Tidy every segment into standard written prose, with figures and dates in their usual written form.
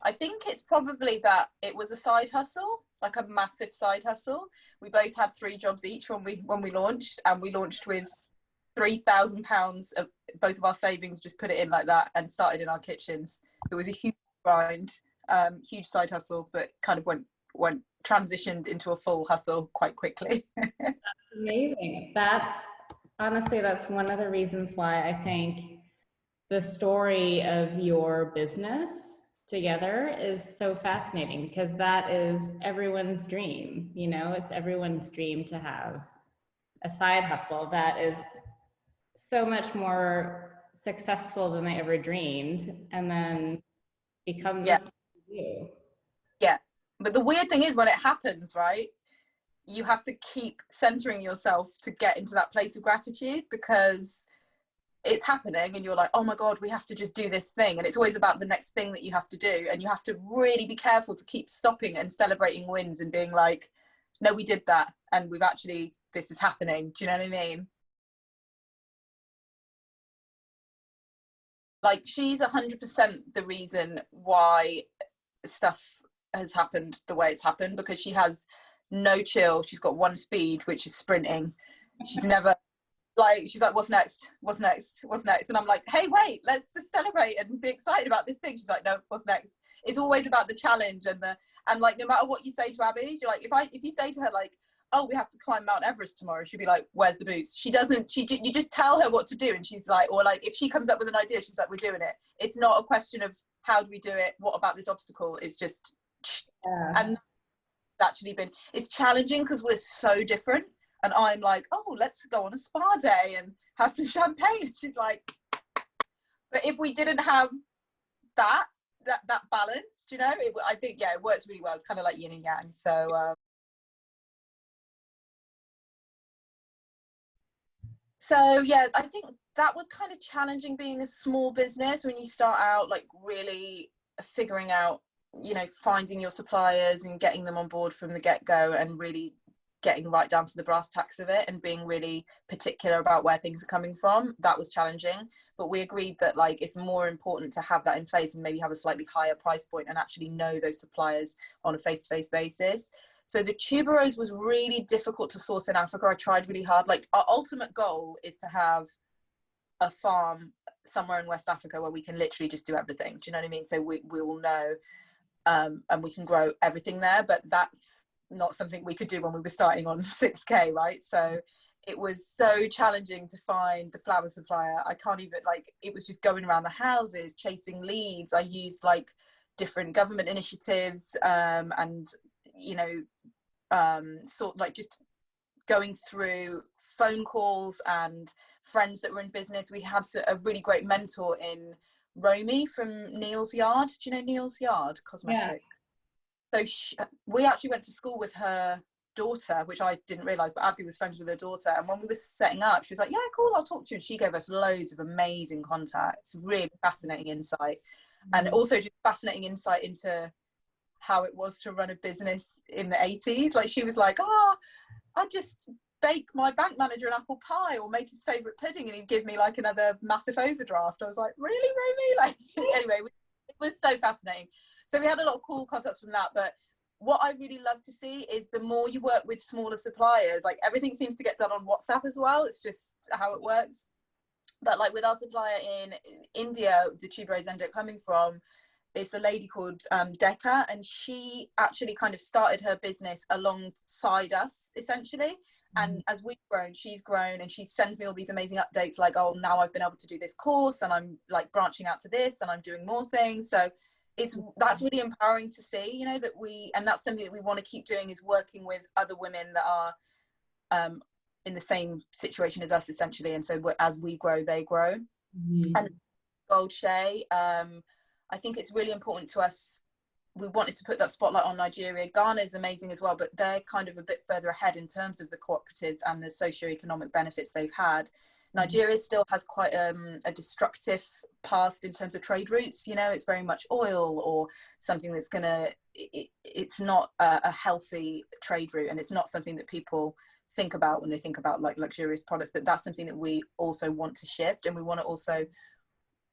I think it's probably that it was a side hustle, like a massive side hustle. We both had 3 jobs each when we launched, and we launched with £3,000 of both of our savings, just put it in like that, and started in our kitchens. It was a huge grind, huge side hustle, but kind of went transitioned into a full hustle quite quickly. That's amazing. That's honestly, that's one of the reasons why I think the story of your business together is so fascinating, because that is everyone's dream. You know, it's everyone's dream to have a side hustle that is so much more successful than they ever dreamed, and then becomes Yeah. you. Yeah. But the weird thing is, when it happens, right, you have to keep centering yourself to get into that place of gratitude, because it's happening and you're like, oh my God, we have to just do this thing. And it's always about the next thing that you have to do. And you have to really be careful to keep stopping and celebrating wins and being like, no, we did that. And we've actually, this is happening. Do you know what I mean? Like, she's 100% the reason why stuff has happened the way it's happened, because she has no chill. She's got one speed, which is sprinting. She's never like, she's like, what's next, and I'm like, hey, wait, let's just celebrate and be excited about this thing. She's like, no, what's next? It's always about the challenge, and like, no matter what you say to Abby, you're like, if you say to her like, oh, we have to climb Mount Everest tomorrow, she'll be like, where's the boots? She doesn't, you just tell her what to do, and she's like, or like, if she comes up with an idea, she's like, we're doing it. It's not a question of how do we do it, what about this obstacle, it's just and actually it's challenging because we're so different. And I'm like, oh, let's go on a spa day and have some champagne. She's like, but if we didn't have that balance, you know, I think, yeah, it works really well. It's kind of like yin and yang. So yeah, I think that was kind of challenging, being a small business when you start out, like really figuring out, you know, finding your suppliers and getting them on board from the get-go, and really getting right down to the brass tacks of it, and being really particular about where things are coming from. That was challenging, but we agreed that like it's more important to have that in place and maybe have a slightly higher price point and actually know those suppliers on a face-to-face basis. So the tuberose was really difficult to source in Africa. I tried really hard. Like, our ultimate goal is to have a farm somewhere in West Africa where we can literally just do everything. Do you know what I mean? So we will know, and we can grow everything there, but that's not something we could do when we were starting on 6K, right? So it was so challenging to find the flower supplier. I can't even, like, it was just going around the houses chasing leads. I used like different government initiatives, and you know, sort of like just going through phone calls and friends that were in business. We had a really great mentor in Romy from Neil's Yard. Do you know Neil's Yard Cosmetics? Yeah. So we actually went to school with her daughter, which I didn't realise, but Abby was friends with her daughter. And when we were setting up, she was like, yeah, cool, I'll talk to you. And she gave us loads of amazing contacts, really fascinating insight. And also just fascinating insight into how it was to run a business in the 80s. Like, she was like, oh, I just bake my bank manager an apple pie or make his favourite pudding and he'd give me like another massive overdraft. I was like, really, Romy? Like, anyway, it was so fascinating. So we had a lot of cool contacts from that. But what I really love to see is the more you work with smaller suppliers, like everything seems to get done on WhatsApp as well. It's just how it works. But like with our supplier in India, the tuberose ended up coming from, it's a lady called Decca, and she actually kind of started her business alongside us, essentially. And as we've grown, she's grown, and she sends me all these amazing updates like, oh, now I've been able to do this course and I'm like branching out to this and I'm doing more things. So that's really empowering to see, you know, that and that's something that we want to keep doing, is working with other women that are in the same situation as us, essentially. And so as we grow, they grow. And Gold Shea, I think it's really important to us. We wanted to put that spotlight on Nigeria. Ghana is amazing as well, but they're kind of a bit further ahead in terms of the cooperatives and the socio-economic benefits they've had. Nigeria still has quite a destructive past in terms of trade routes. You know, it's very much oil or something that's it's not a healthy trade route, and it's not something that people think about when they think about like luxurious products. But that's something that we also want to shift, and we want to also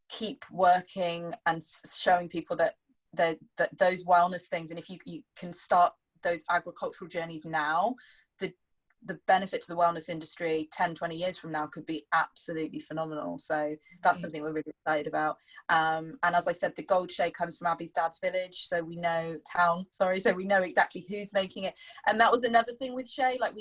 keep working and showing people that those wellness things, and if you can start those agricultural journeys now, the benefit to the wellness industry 10-20 years from now could be absolutely phenomenal. So that's something we're really excited about. And as I said, the gold shea comes from Abby's dad's village, so we know so we know exactly who's making it. And that was another thing with shea, like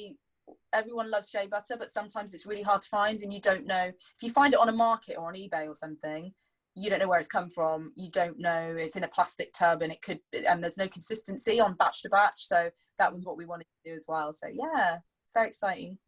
everyone loves shea butter, but sometimes it's really hard to find, and you don't know if you find it on a market or on eBay or something, you don't know where it's come from, you don't know, it's in a plastic tub, and there's no consistency on batch to batch. So that was what we wanted to do as well. So yeah, it's very exciting.